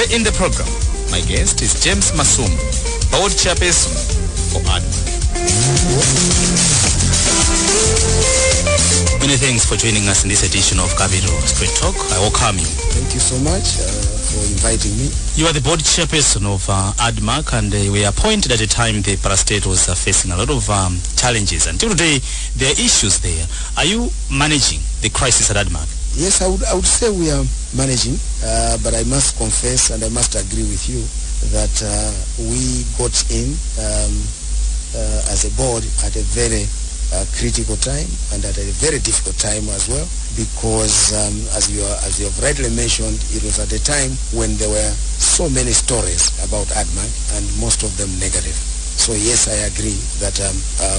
Today in the program, my guest is James Masumbu, board chairperson for ADMARC. Many thanks for joining us in this edition of Capital Straight Talk. I welcome you. Thank you so much for inviting me. You are the board chairperson of ADMARC, and we are appointed at a time the parastate was facing a lot of challenges. Until today, there are issues there. Are you managing the crisis at ADMARC? Yes, I would say we are managing, but I must confess and I must agree with you that we got in as a board at a very critical time and at a very difficult time as well, because as you have rightly mentioned, it was at a time when there were so many stories about ADMARC and most of them negative. So yes, I agree that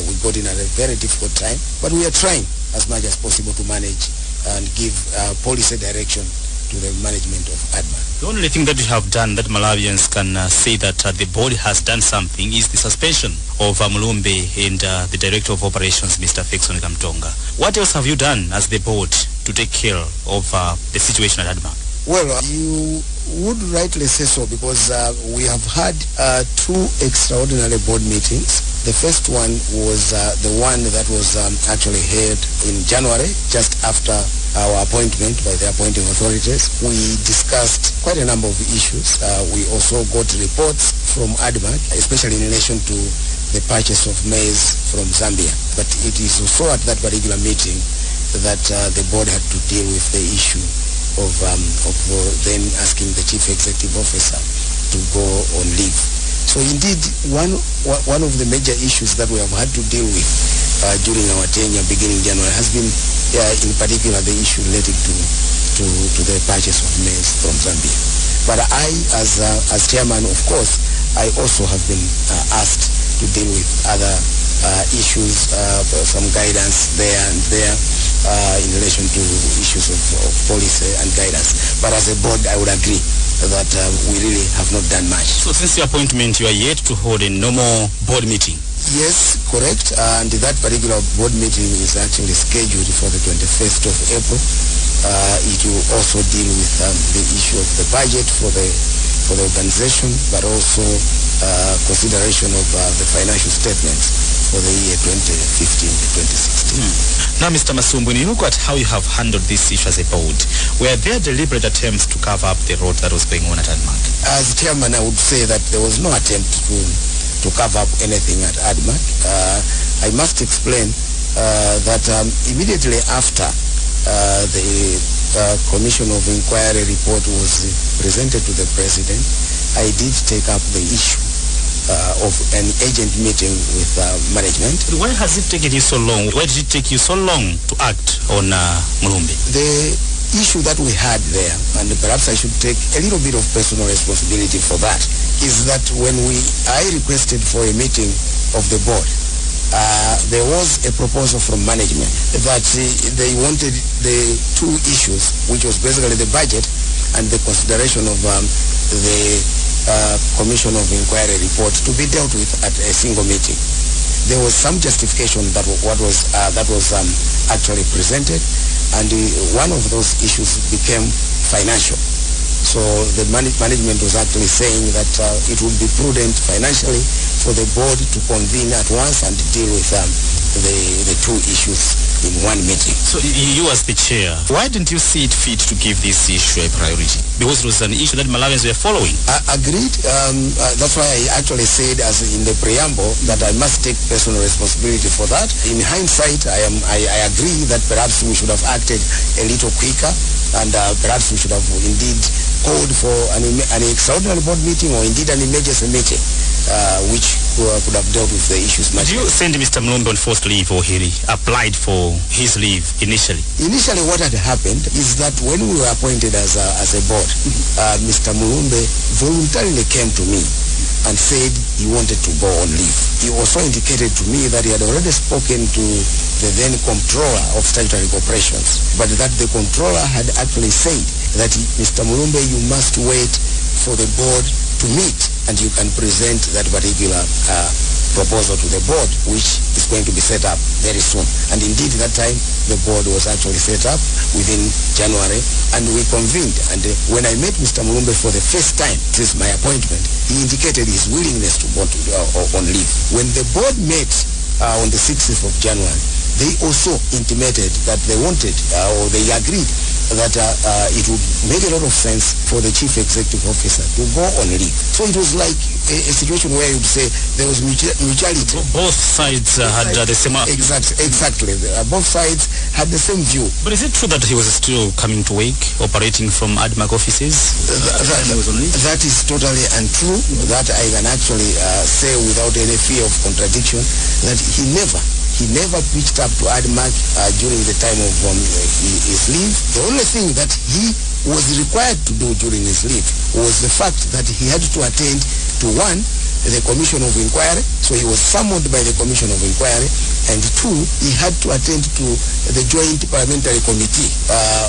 we got in at a very difficult time, but we are trying as much as possible to manage and give policy direction to the management of ADMARC. The only thing that you have done that Malawians can say that the board has done something is the suspension of Mulumbe and the Director of Operations, Mr. Fixon Kamtonga. What else have you done as the board to take care of the situation at ADMARC? Well, you would rightly say so, because we have had two extraordinary board meetings. The first one was the one that was actually held in January, just after our appointment by the appointing authorities. We discussed quite a number of issues. We also got reports from ADMARC, especially in relation to the purchase of maize from Zambia. But it is also at that particular meeting that the board had to deal with the issue of then asking the Chief Executive Officer to go on leave. So indeed, one of the major issues that we have had to deal with during our tenure beginning January has been, in particular, the issue related to the purchase of maize from Zambia. But I, as chairman, of course, I also have been asked to deal with other issues, some guidance there and there in relation to issues of policy and guidance. But as a board, I would agree that we really have not done much. So since your appointment, you are yet to hold a normal board meeting? Yes, correct. And that particular board meeting is actually scheduled for the 21st of April. It will also deal with the issue of the budget for the organization, but also consideration of the financial statements for the year 2015 to 2016. Now, Mr. Masumbu, when you look at how you have handled this issue as a board, were there deliberate attempts to cover up the road that was going on at ADMARC? As chairman, I would say that there was no attempt to cover up anything at ADMARC. I must explain that immediately after the Commission of Inquiry report was presented to the President, I did take up the issue of an agent meeting with management. Why has it taken you so long? Why did it take you so long to act on Mulumbe? The issue that we had there, and perhaps I should take a little bit of personal responsibility for that, is that when I requested for a meeting of the board, there was a proposal from management that they wanted the two issues, which was basically the budget and the consideration of the Commission of Inquiry report, to be dealt with at a single meeting. There was some justification that was actually presented, and one of those issues became financial. So the management was actually saying that it would be prudent financially for the board to convene at once and deal with the two issues in one meeting. So you as the chair, why didn't you see it fit to give this issue a priority? Because it was an issue that Malawians were following. Agreed. That's why I actually said, as in the preamble, that I must take personal responsibility for that. In hindsight, I agree that perhaps we should have acted a little quicker, and perhaps we should have indeed called for an extraordinary board meeting, or indeed an emergency meeting, which could have dealt with the issues much better. Did you send Mr. Mulumbe on forced leave, or he applied for his leave initially? Initially, what had happened is that when we were appointed as a board, Mr. Mulumbe voluntarily came to me and said he wanted to go on leave. He also indicated to me that he had already spoken to the then Comptroller of Statutory Corporations, but that the Comptroller had actually said that, Mr. Mulumbe, you must wait for the board to meet and you can present that particular proposal to the board, which is going to be set up very soon. And indeed, that time, the board was actually set up within January, and we convened. And when I met Mr. Mulumbe for the first time since my appointment, he indicated his willingness to go on leave. When the board met on the 6th of January, they also intimated that they wanted, or they agreed, that it would make a lot of sense for the chief executive officer to go on leave. So it was like a situation where you'd say there was mutuality. Both sides had the same... Exactly. Both sides had the same view. But is it true that he was still coming to work, operating from ADMARC offices? That is totally untrue. That I can actually say without any fear of contradiction, that he never pitched up to ADMARC during the time of his leave. The only thing that he was required to do during his leave was the fact that he had to attend to, one, the Commission of Inquiry, so he was summoned by the Commission of Inquiry, and two, he had to attend to the Joint Parliamentary Committee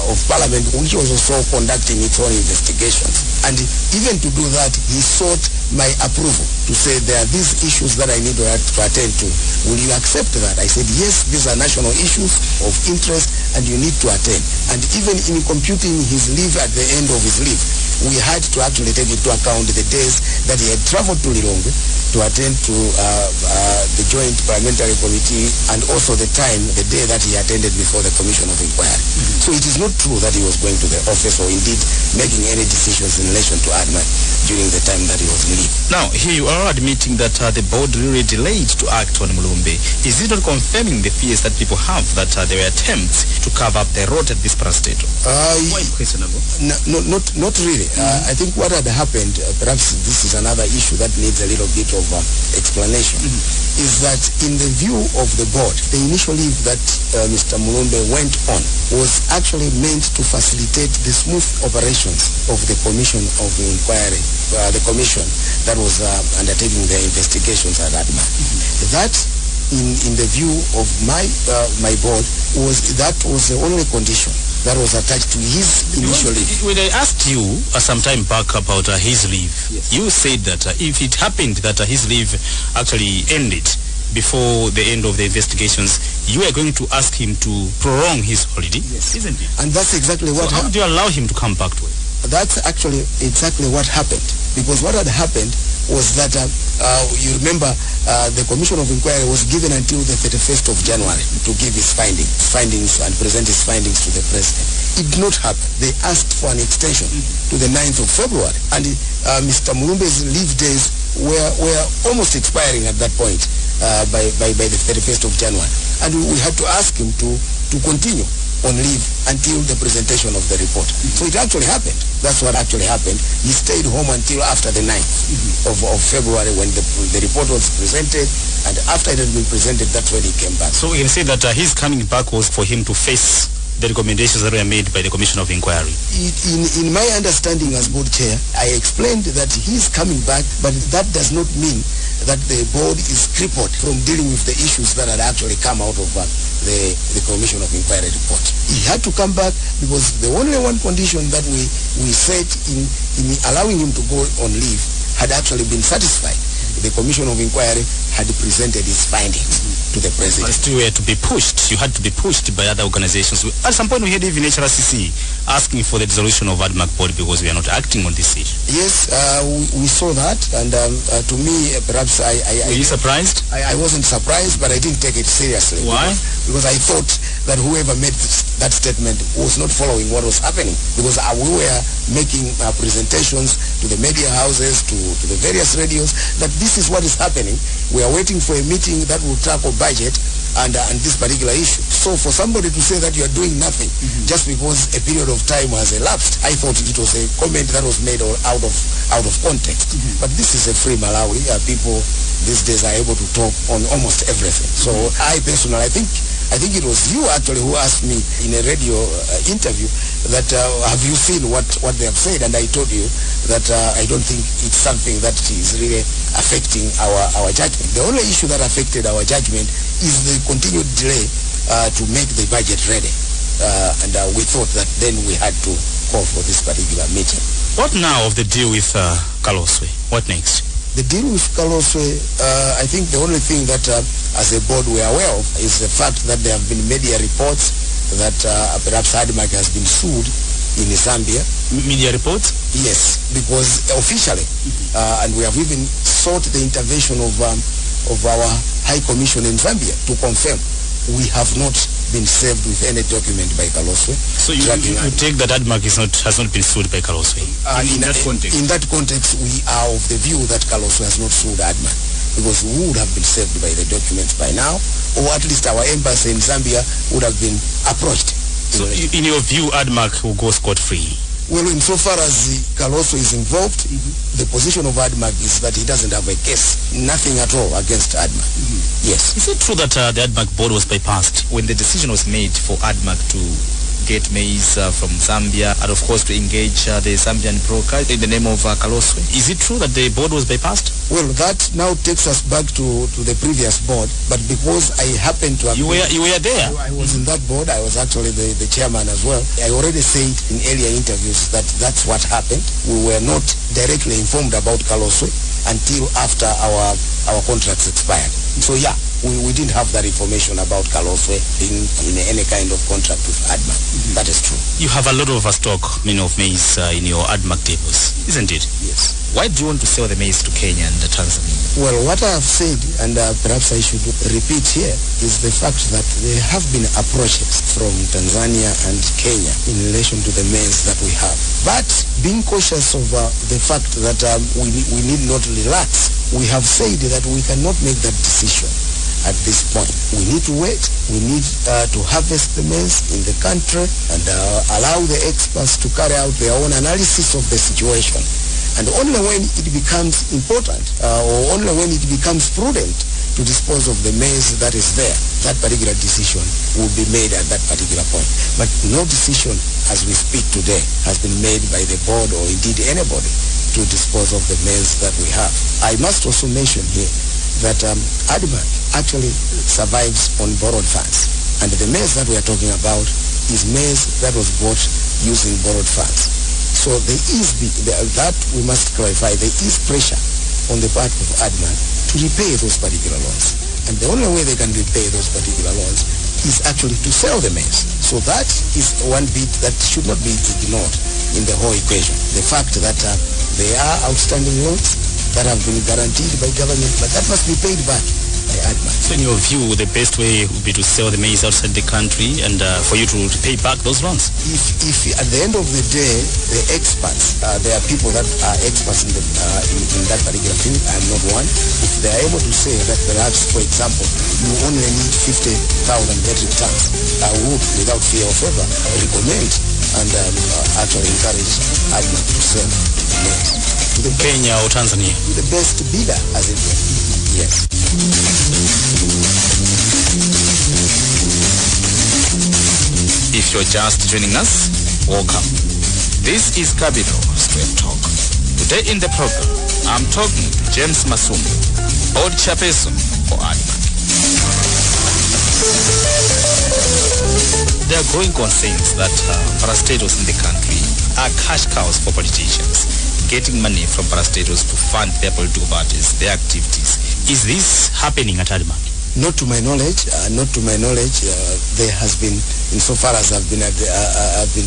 of Parliament, which was also conducting its own investigations. And even to do that, he sought my approval to say there are these issues that I need to attend to. Will you accept that? I said, yes, these are national issues of interest and you need to attend. And even in computing his leave at the end of his leave, we had to actually take into account the days that he had traveled to Lilongwe to attend to the Joint Parliamentary Committee, and also the day that he attended before the Commission of Inquiry. So it is not true that he was going to the office or indeed making any decisions in relation to ADMARC during the time that he was in leave. Now, here you are admitting that the board really delayed to act on Mulumbe. Is it not confirming the fears that people have that there were attempts to cover up the rot at this parastatal? Quite questionable. Not really. I think what had happened, perhaps this is another issue that needs a little bit of explanation, is that in the view of the board, the initial leave that Mr. Mulumbe went on was actually meant to facilitate the smooth operations of the Commission of Inquiry, the commission that was undertaking the investigations at ADMARC. That, in the view of my board, was the only condition that was attached to his initial leave. When I asked you some time back about his leave, yes, you said that if it happened that his leave actually ended before the end of the investigations, you are going to ask him to prolong his holiday, yes, isn't it? And that's exactly what happened. How do you allow him to come back to it? That's actually exactly what happened. Because what had happened was that, you remember, the Commission of Inquiry was given until the 31st of January to give his findings and present his findings to the President. It did not happen. They asked for an extension to the 9th of February. And Mr. Mulumbe's leave days were almost expiring at that point by the 31st of January. And we had to ask him to continue on leave until the presentation of the report. So it actually happened. That's what actually happened. He stayed home until after the 9th of February when the report was presented, and after it had been presented, that's when he came back. So we can say that his coming back was for him to face the recommendations that were made by the Commission of Inquiry. In my understanding as board chair, I explained that he is coming back, but that does not mean that the board is crippled from dealing with the issues that had actually come out of the Commission of Inquiry report. He had to come back because the only one condition that we set in allowing him to go on leave had actually been satisfied. The Commission of Inquiry had presented its findings to the President. But still had to be pushed. You had to be pushed by other organizations. At some point we had even HRCC asking for the dissolution of ADMARC board because we are not acting on this issue. Yes, we saw that, and to me, perhaps Were you surprised? I wasn't surprised, but I didn't take it seriously. Why? Because I thought that whoever made that statement was not following what was happening. Because we were making presentations to the media houses, to the various radios, that this is what is happening. We are waiting for a meeting that will tackle budget and this particular issue. So for somebody to say that you are doing nothing just because a period of time has elapsed, I thought it was a comment that was made out of context. But this is a free Malawi. People these days are able to talk on almost everything. So I personally, I think it was you actually who asked me in a radio interview that have you seen what they have said, and I told you that I don't think it's something that is really affecting our judgment. The only issue that affected our judgment is the continued delay to make the budget ready, and we thought that then we had to call for this particular meeting. What now of the deal with Kaloswe? What next? The deal with Kaloswe, I think the only thing that as a board we are aware of is the fact that there have been media reports that perhaps ADMARC has been sued in Zambia. Media reports? Yes, because officially, and we have even sought the intervention of our High Commission in Zambia to confirm we have not been served with any document by Kaloswe. So you take that ADMARC has not been sued by Kaloswe? In that context? In that context, we are of the view that Kaloswe has not sued ADMARC, because we would have been served by the documents by now, or at least our embassy in Zambia would have been approached. So in your view, ADMARC will go scot-free? Well, insofar as Kaloswe is involved, the position of ADMARC is that he doesn't have a case, nothing at all against ADMARC. Yes. Is it true that the ADMARC board was bypassed when the decision was made for ADMARC to get maize from Zambia and of course to engage the Zambian broker in the name of Kaloswe? Is it true that the board was bypassed? Well, that now takes us back to the previous board, but because I happened to have... You were there? I was in that board. I was actually the chairman as well. I already said in earlier interviews that that's what happened. We were not directly informed about Kaloswe until after our contracts expired. So yeah, we didn't have that information about Kaloswe in any kind of contract with ADMARC. That is true. You have a lot of stock, of maize in your ADMARC tables, isn't it? Yes. Why do you want to sell the maize to Kenya and Tanzania? Well, what I have said, and perhaps I should repeat here, is the fact that there have been approaches from Tanzania and Kenya in relation to the maize that we have. But being cautious of the fact that we need not relax, we have said that we cannot make that decision at this point. We need to wait. We need to harvest the maize in the country and allow the experts to carry out their own analysis of the situation. And only when it becomes important or only when it becomes prudent to dispose of the maize that is there, that particular decision will be made at that particular point. But no decision as we speak today has been made by the board or indeed anybody to dispose of the maize that we have. I must also mention here that ADMARC actually survives on borrowed funds. And the maize that we are talking about is maize that was bought using borrowed funds. So there is that we must clarify, there is pressure on the part of ADMARC to repay those particular loans. And the only way they can repay those particular loans is actually to sell the maize. So that is one bit that should not be ignored in the whole equation. The fact that there are outstanding loans that have been guaranteed by government, but that must be paid back by ADMARC. So in your view, the best way would be to sell the maize outside the country and for you to pay back those loans? If at the end of the day, the experts, there are people that are experts in that particular field, I am not one. If they are able to say that perhaps, for example, you only need 50,000 metric tons, I would, without fear of ever, recommend and actually encourage ADMARC to sell maize. Kenya or Tanzania? The best bidder, as it were. Yes. If you're just joining us, welcome. This is Capital Square Talk. Today in the program, I'm talking to James Masumbu, board chairperson for ADMARC. There are growing concerns that parastatals in the country are cash cows for politicians, getting money from parastatals to fund their political parties, their activities. Is this happening at ADMARC? Not to my knowledge. There has been, insofar as I've been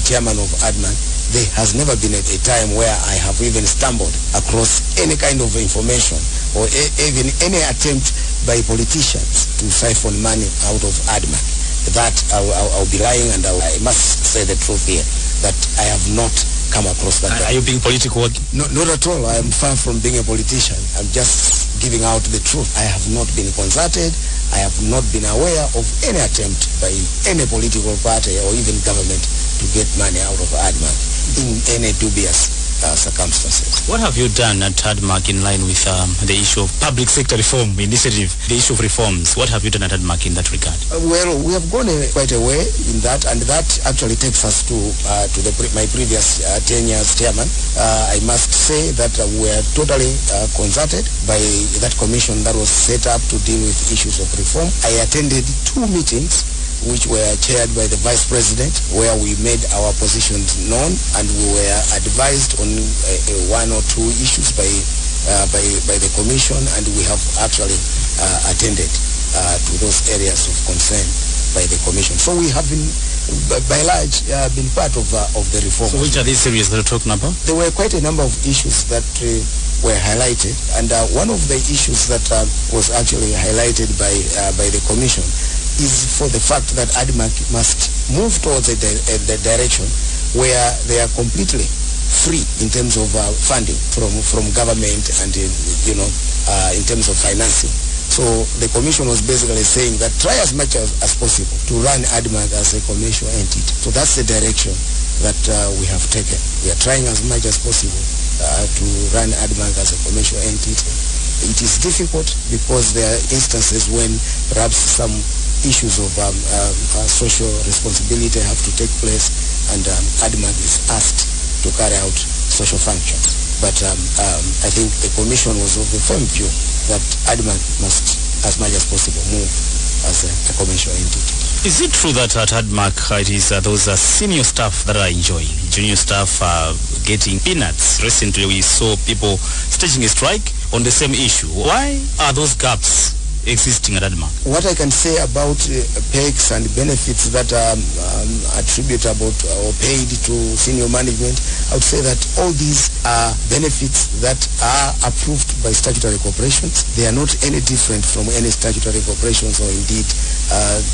chairman of ADMARC, there has never been a time where I have even stumbled across any kind of information or even any attempt by politicians to siphon money out of ADMARC. That I'll be lying, and I must say the truth here, that I have not come across that. Are you being political? No, not at all. I am far from being a politician. I'm just giving out the truth. I have not been consulted. I have not been aware of any attempt by any political party or even government to get money out of ADMARC in any dubious circumstances. What have you done at ADMARC in line with the issue of public sector reform initiative, the issue of reforms? What have you done at ADMARC in that regard? Well, we have gone quite a way in that, and that actually takes us to my previous 10 years chairman. I must say that we are totally consulted by that commission that was set up to deal with issues of reform. I attended 2 meetings which were chaired by the Vice President, where we made our positions known and we were advised on 1 or 2 issues by by the Commission, and we have actually attended to those areas of concern by the Commission. So we have been, by and large, been part of the reform. So which are these areas that you're talking about? There were quite a number of issues that were highlighted, and one of the issues that was actually highlighted by the Commission is for the fact that ADMARC must move towards the direction where they are completely free in terms of funding from government and in terms of financing. So the Commission was basically saying that try as much as possible to run ADMARC as a commercial entity. So that's the direction that we have taken. We are trying as much as possible to run ADMARC as a commercial entity. It is difficult because there are instances when perhaps some issues of social responsibility have to take place, and ADMARC is asked to carry out social functions. But I think the Commission was of the firm view that ADMARC must, as much as possible, move as a commercial entity. Is it true that at ADMARC it is those senior staff that are enjoying? Junior staff are getting peanuts. Recently we saw people staging a strike on the same issue. Why are those gaps existing at ADMARC? What I can say about perks and benefits that are attributable to, or paid to senior management, I would say that all these are benefits that are approved by statutory corporations. They are not any different from any statutory corporations or indeed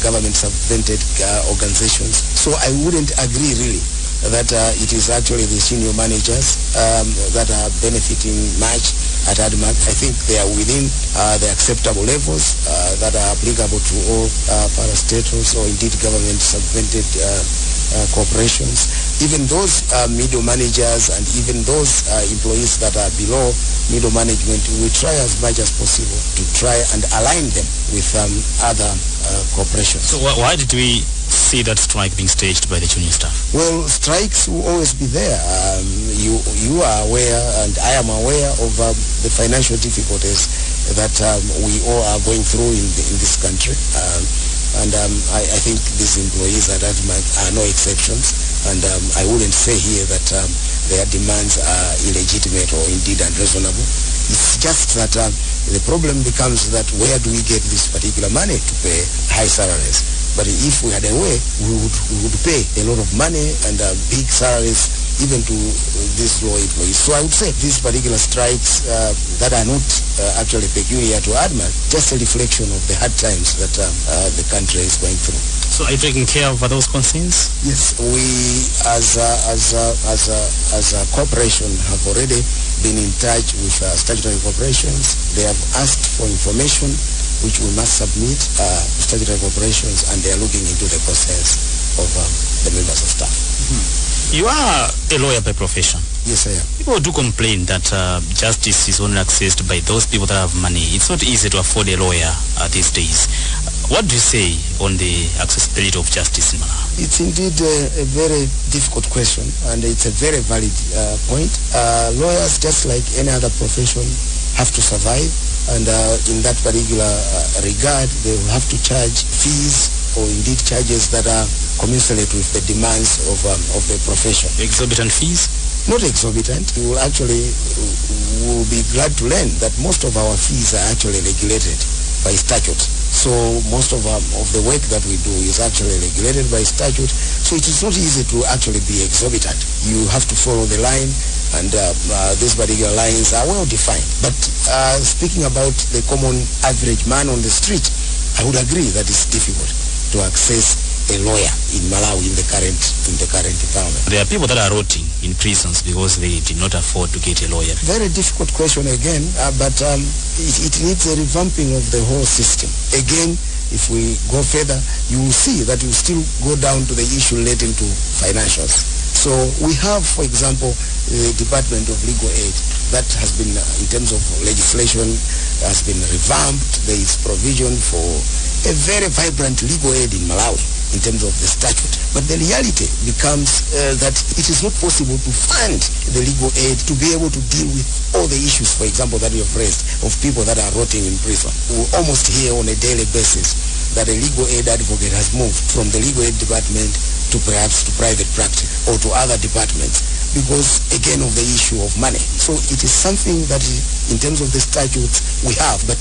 government subvented organizations. So I wouldn't agree really that it is actually the senior managers that are benefiting much at ADMARC. I think they are within the acceptable levels that are applicable to all parastatals or indeed government subvented corporations. Even those middle managers and even those employees that are below middle management, we try as much as possible to try and align them with other corporations. So why did we see that strike being staged by the junior staff? Well, strikes will always be there. You are aware, and I am aware of the financial difficulties that we all are going through in this country. And I think these employees at ADMARC are no exceptions. And I wouldn't say here that their demands are illegitimate or indeed unreasonable. It's just that the problem becomes that where do we get this particular money to pay high salaries? But if we had a way, we would pay a lot of money and big salaries even to these low employees. So I would say these particular strikes that are not actually peculiar to ADMARC, just a reflection of the hard times that the country is going through. So are you taking care of those concerns? Yes, we as a corporation have already been in touch with statutory corporations. They have asked for information which we must submit to statutory corporations, and they are looking into the concerns of the members of staff. You are a lawyer by profession. Yes, I am. People do complain that justice is only accessed by those people that have money. It's not easy to afford a lawyer these days. What do you say on the accessibility of justice in Malawi? It's indeed a very difficult question, and it's a very valid point. Lawyers, just like any other profession, have to survive, and in that particular regard, they will have to charge fees or indeed charges that are commensurate with the demands of the profession. Exorbitant fees? Not exorbitant. You will actually will be glad to learn that most of our fees are actually regulated by statute. So most of the work that we do is actually regulated by statute. So it is not easy to actually be exorbitant. You have to follow the line, and these particular lines are well defined. But speaking about the common average man on the street, I would agree that it's difficult to access a lawyer in Malawi in the current environment. There are people that are rotting in prisons because they did not afford to get a lawyer. Very difficult question again, but it needs a revamping of the whole system. Again, if we go further, you will see that you still go down to the issue relating to financials. So we have, for example, the Department of Legal Aid that has been, in terms of legislation, has been revamped. There is provision for a very vibrant legal aid in Malawi in terms of the statute. But the reality becomes that it is not possible to fund the legal aid to be able to deal with all the issues, for example, that you have raised of people that are rotting in prison. We almost hear on a daily basis that a legal aid advocate has moved from the legal aid department to perhaps to private practice or to other departments. because, again, of the issue of money. So it is something that, in terms of the statutes, we have. But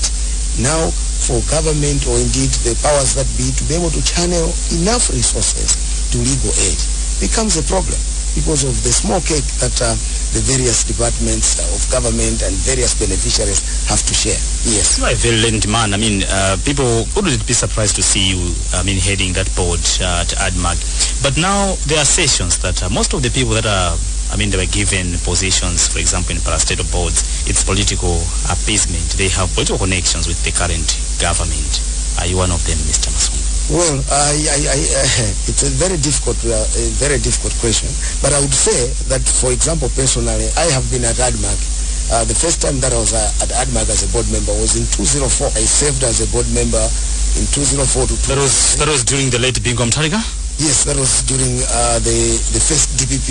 now, for government or indeed the powers that be to be able to channel enough resources to legal aid becomes a problem because of the small cake that the various departments of government and various beneficiaries have to share. Yes. You are a very learned man. I mean, people wouldn't be surprised to see you, heading that board at ADMARC. But now there are sessions that most of the people that are, they were given positions, for example, in parastatal boards, it's political appeasement. They have political connections with the current government. Are you one of them, Mr. Masumbu? Well, it's a very difficult question. But I would say that, for example, personally, I have been at ADMARC. The first time that I was at ADMARC as a board member was in 2004. I served as a board member in 2004 to 2006. That was during the late Bingo Mutharika? Yes, that was during the first DPP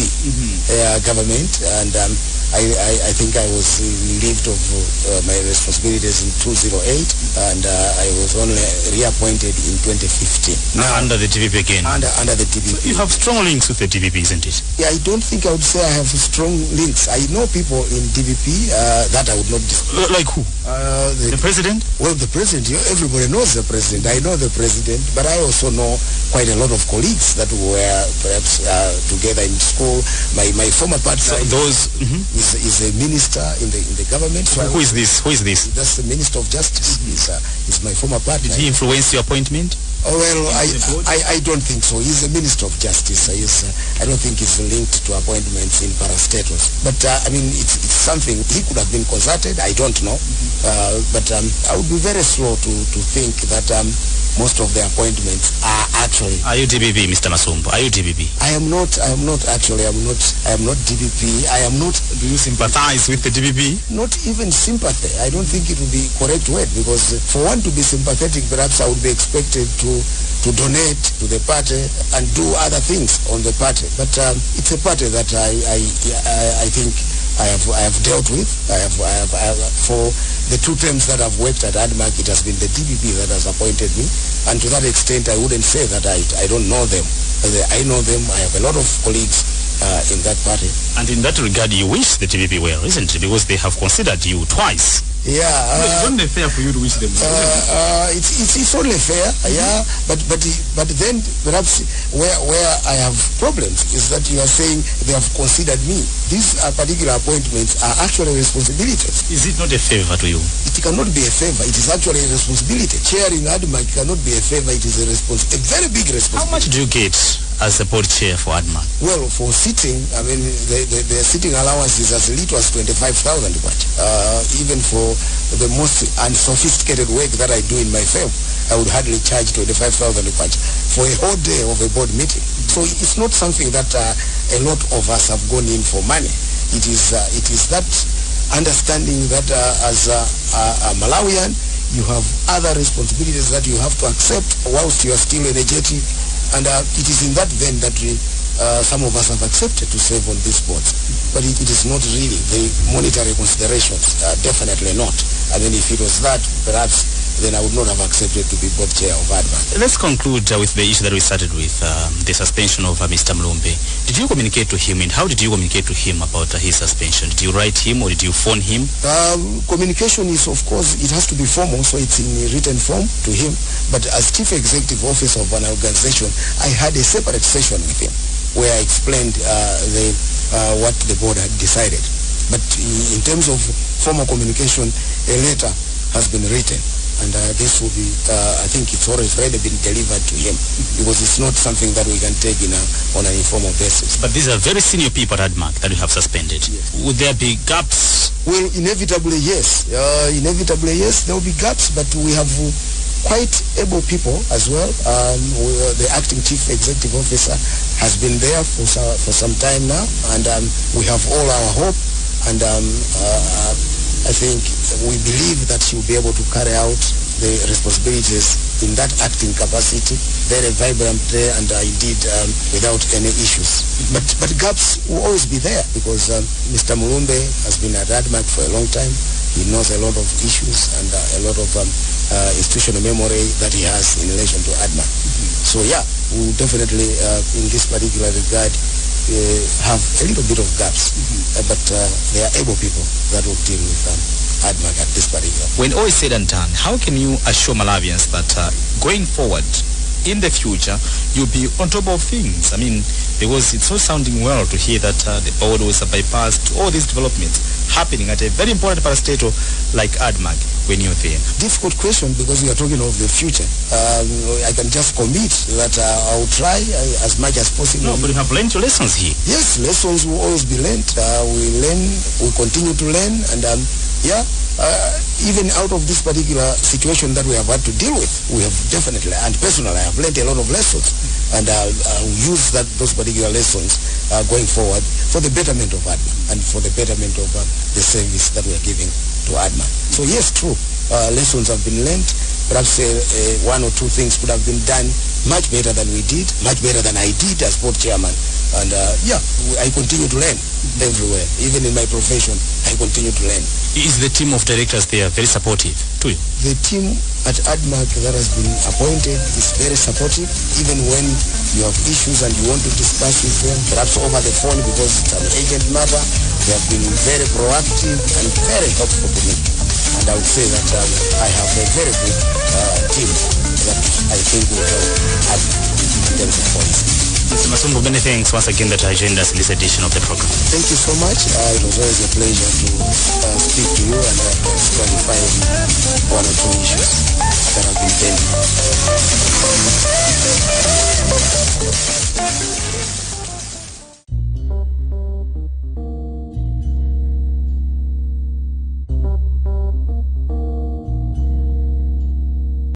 government, and I think I was relieved of my responsibilities in 2008, and I was only reappointed in 2015. Now under the DPP again? Under the DPP. So you have strong links with the DPP, isn't it? Yeah, I don't think I would say I have strong links. I know people in DPP that I would not disclose. Like who? The president? Well, the president, everybody knows the president. I know the president, but I also know quite a lot of colleagues that were perhaps together in school. My former partner is a minister in the government. So who is this? That's the Minister of Justice. He's my former partner. Did he influence your appointment? Oh, well, I don't think so. He's a Minister of Justice. I don't think he's linked to appointments in parastatals. But, it's something. He could have been consulted. I don't know. But I would be very slow to think that most of the appointments are actually... Are you DPP, Mr. Masumbu? Are you DPP? I am not actually. I am not DPP. I am not... Do you sympathize with the DPP? Not even sympathy. I don't think it would be correct word, because for one to be sympathetic, perhaps I would be expected to donate to the party and do other things on the party. But it's a party that I think I have dealt with. I have for the 2 terms that I've worked at ADMARC, it has been the DPP that has appointed me, and to that extent I wouldn't say that I don't know them. I know them. I have a lot of colleagues in that party. And in that regard, you wish the DPP well, isn't it? Because they have considered you twice. Yeah. It's only fair for you to wish them well. It's only fair, yeah. But then perhaps where I have problems is that you are saying they have considered me. These particular appointments are actually responsibilities. Is it not a favor to you? It cannot be a favor. It is actually a responsibility. Chairing ADMARC cannot be a favor. It is a very big responsibility. How much do you get as a board chair for ADMARC? Well, for sitting, the sitting allowance is as little as 25,000 kwacha. Even for the most unsophisticated work that I do in my firm, I would hardly charge 25,000 kwacha for a whole day of a board meeting. So it's not something that a lot of us have gone in for money. It is that understanding that as a Malawian, you have other responsibilities that you have to accept whilst you are still energetic. And it is in that vein that some of us have accepted to serve on these boards. But it is not really the monetary considerations, definitely not. If it was that, perhaps then I would not have accepted to be board chair of ADMARC. Let's conclude with the issue that we started with, the suspension of Mr. Mulumbe. Did you communicate to him, and how did you communicate to him about his suspension? Did you write him or did you phone him? Communication is, of course, it has to be formal, so it's in written form to him. But as Chief Executive Officer of an organization, I had a separate session with him where I explained what the board had decided. But in terms of formal communication, a letter has been written. And this will be, I think it's already been delivered to him, because it's not something that we can take on an informal basis. But these are very senior people at ADMARC that you have suspended. Yes. Would there be gaps? Well, inevitably, yes. There will be gaps, but we have quite able people as well. The acting Chief Executive Officer has been there for some time now, and we have all our hope, and I think we believe that she will be able to carry out the responsibilities in that acting capacity very vibrantly and indeed without any issues. But gaps will always be there, because Mr. Mulumbe has been at ADMARC for a long time. He knows a lot of issues and a lot of institutional memory that he has in relation to ADMARC. So yeah, we will definitely, in this particular regard, have a little bit of gaps, but they are able people that will deal with ADMARC at this particular. When all is said and done, how can you assure Malawians that going forward, in the future, you'll be on top of things? I mean, because it's not sounding well to hear that the board was bypassed, all these developments happening at a very important parastatal like ADMARC when you're there. Difficult question, because we are talking of the future. I can just commit that I'll try as much as possible. No, but you have learned your lessons here. Yes, lessons will always be learned. We learn, we continue to learn, and even out of this particular situation that we have had to deal with, we have definitely, and personally, I have learned a lot of lessons, and I'll use those particular lessons going forward for the betterment of ADMARC and for the betterment of the service that we are giving to ADMARC. So yes, true, lessons have been learned. Perhaps one or two things could have been done much better than we did, much better than I did as board chairman. And I continue to learn everywhere. Even in my profession, I continue to learn. Is the team of directors there very supportive to you? The team at ADMARC that has been appointed is very supportive, even when you have issues and you want to discuss with them, perhaps over the phone because it's an urgent matter. They have been very proactive and very helpful to me. And I would say that I have a very good team that I think will help ADMARC in terms of policy. Mr. Masumbu, many thanks once again that you joined us in this edition of the program. Thank you so much. It was always a pleasure to speak to you and clarify one or two issues that have been pending.